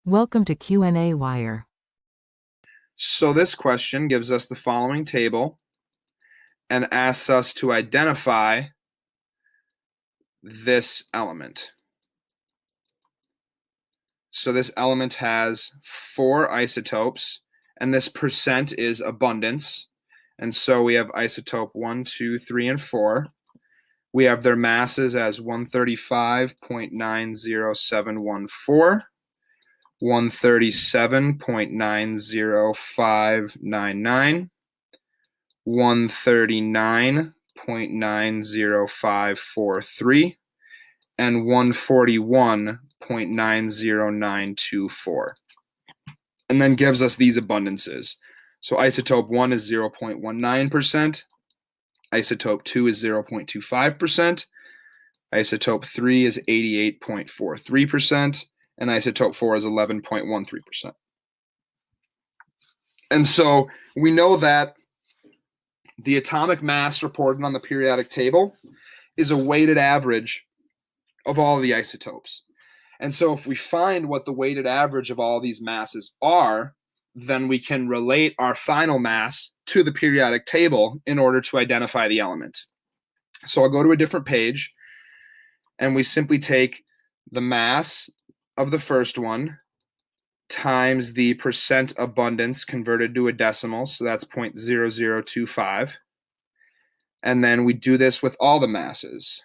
Welcome to qnawire. So this question gives us the following table and asks us to identify this element. So this element has 4 isotopes, and this percent is abundance. And so we have isotope 1, 2, 3, and 4. We have their masses as 135.90714, 137.90599, 139.90543, and 141.90924. And then gives us these abundances. So isotope 1 is 0.19%, isotope 2 is 0.25%, isotope 3 is 88.43%, and isotope 4 is 11.13%. And so we know that the atomic mass reported on the periodic table is a weighted average of all the isotopes. And so if we find what the weighted average of all these masses are, then we can relate our final mass to the periodic table in order to identify the element. So I'll go to a different page, and we simply take the mass of the first one times the percent abundance converted to a decimal, so that's 0.0025. And then we do this with all the masses.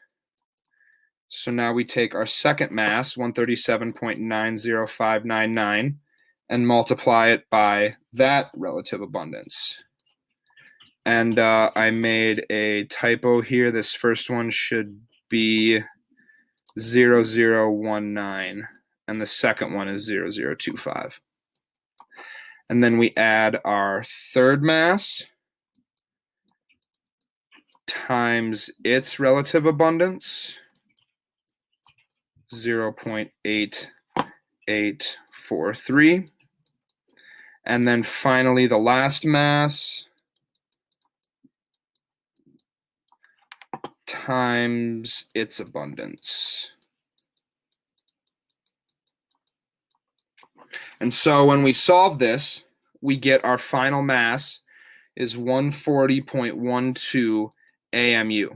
So now we take our second mass, 137.90599, and multiply it by that relative abundance. And I made a typo here. This first one should be 0019, and the second one is 0025. And then we add our third mass times its relative abundance, 0.8843. And then finally the last mass times its abundance. And so when we solve this, we get our final mass is 140.12 AMU.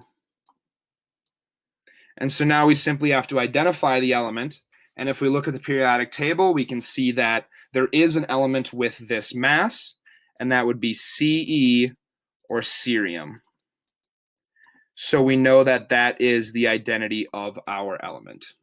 And so now we simply have to identify the element. And if we look at the periodic table, we can see that there is an element with this mass, and that would be Ce or cerium. So we know that that is the identity of our element.